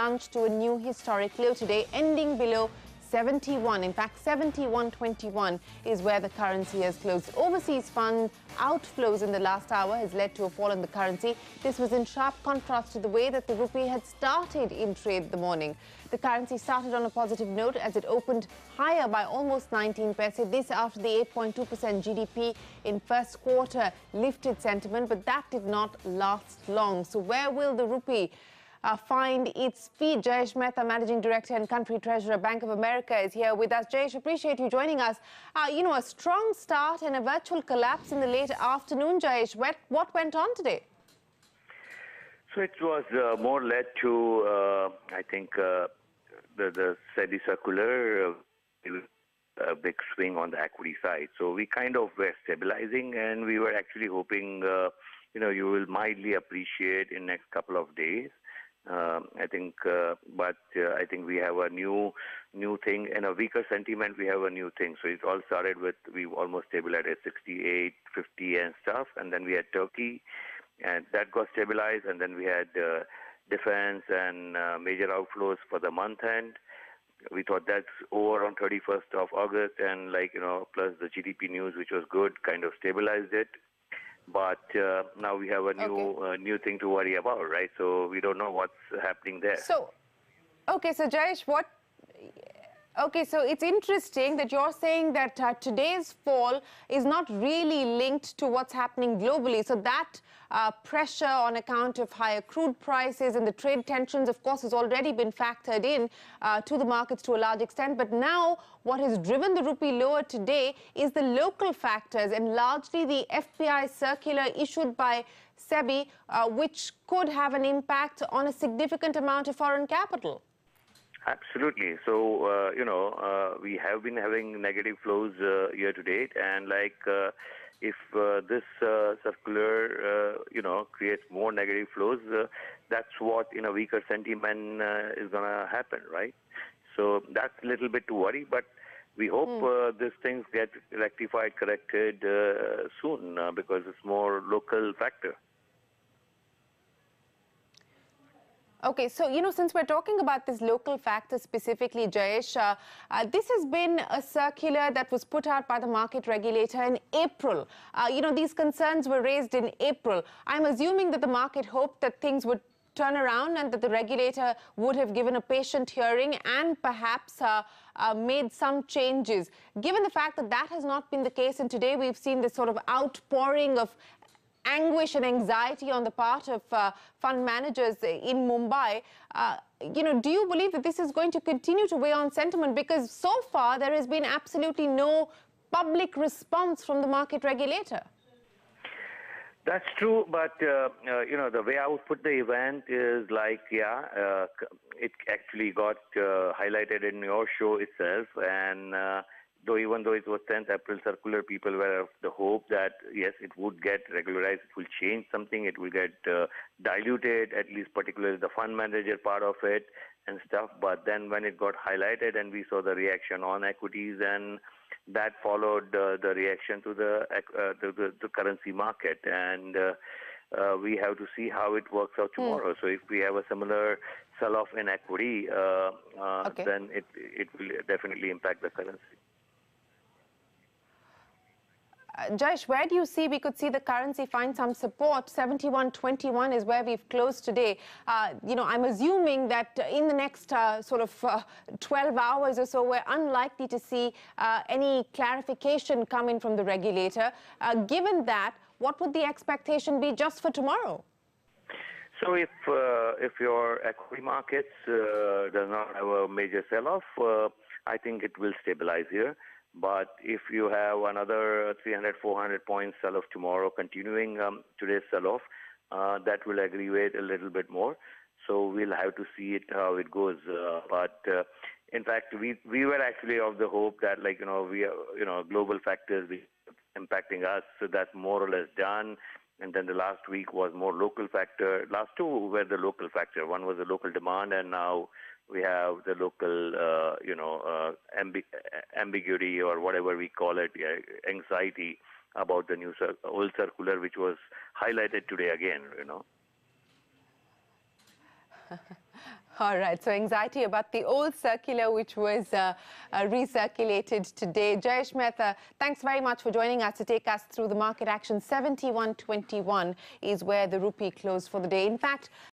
plunged to a new historic low today, ending below 71. In fact, 71.21 is where the currency has closed. Overseas fund outflows in the last hour has led to a fall in the currency. This was in sharp contrast to the way that the rupee had started in trade the morning. The currency started on a positive note as it opened higher by almost 19 paise. This after the 8.2% GDP in first quarter lifted sentiment, but that did not last long. So where will the rupee find its feet? Jayesh Mehta, Managing Director and Country Treasurer, Bank of America, is here with us. Jayesh, appreciate you joining us. A strong start and a virtual collapse in the late afternoon. Jayesh, what went on today? So it was more led to, I think, the SEBI circular, a big swing on the equity side. So we kind of were stabilizing, and we were actually hoping, you will mildly appreciate in next couple of days. I think we have a new thing, and a weaker sentiment. We have a new thing. So it all started with we almost stabilized at 68, 50 and stuff, and then we had Turkey, and that got stabilized, and then we had defense and major outflows for the month end. We thought that's over on 31st of August, and plus the GDP news, which was good, kind of stabilized it. But now we have a new thing to worry about, right? So we don't know what's happening there. So Jayesh, so it's interesting that you're saying that today's fall is not really linked to what's happening globally. So that pressure on account of higher crude prices and the trade tensions, of course, has already been factored in to the markets to a large extent. But now what has driven the rupee lower today is the local factors, and largely the FPI circular issued by SEBI, which could have an impact on a significant amount of foreign capital. Absolutely. So, we have been having negative flows year to date, and if this circular, creates more negative flows, that's what in a weaker sentiment is going to happen, right? So that's a little bit to worry, but we hope these things get rectified, corrected soon because it's more local factor. Okay, so, since we're talking about this local factor specifically, Jayesh, this has been a circular that was put out by the market regulator in April. These concerns were raised in April. I'm assuming that the market hoped that things would turn around and that the regulator would have given a patient hearing and perhaps made some changes. Given the fact that that has not been the case, and today we've seen this sort of outpouring of anguish and anxiety on the part of fund managers in Mumbai, do you believe that this is going to continue to weigh on sentiment? Because so far there has been absolutely no public response from the market regulator. That's true, but the way I would put the event is it actually got highlighted in your show itself, and even though it was 10th April circular, people were of the hope that, yes, it would get regularized, it will change something, it will get diluted, at least particularly the fund manager part of it and stuff. But then when it got highlighted and we saw the reaction on equities, and that followed the reaction to the currency market. And we have to see how it works out tomorrow. So if we have a similar sell-off in equity, then it will definitely impact the currency. Jayesh, where do you see we could see the currency find some support? 71.21 is where we've closed today. I'm assuming that in the next 12 hours or so, we're unlikely to see any clarification come in from the regulator. Given that, what would the expectation be just for tomorrow? So if your equity markets does not have a major sell-off, I think it will stabilize here. But if you have another 300, 400 points sell-off tomorrow, continuing today's sell-off, that will aggravate a little bit more. So we'll have to see how it goes. But in fact, we were actually of the hope that global factors impacting us, so that's more or less done. And then the last week was more local factor. Last two were the local factor. One was the local demand, and now we have the local, ambiguity or whatever we call it, anxiety about the new old circular, which was highlighted today again, All right, so anxiety about the old circular which was recirculated today. Jayesh Mehta, thanks very much for joining us to take us through the market action. 71.21 is where the rupee closed for the day. In fact,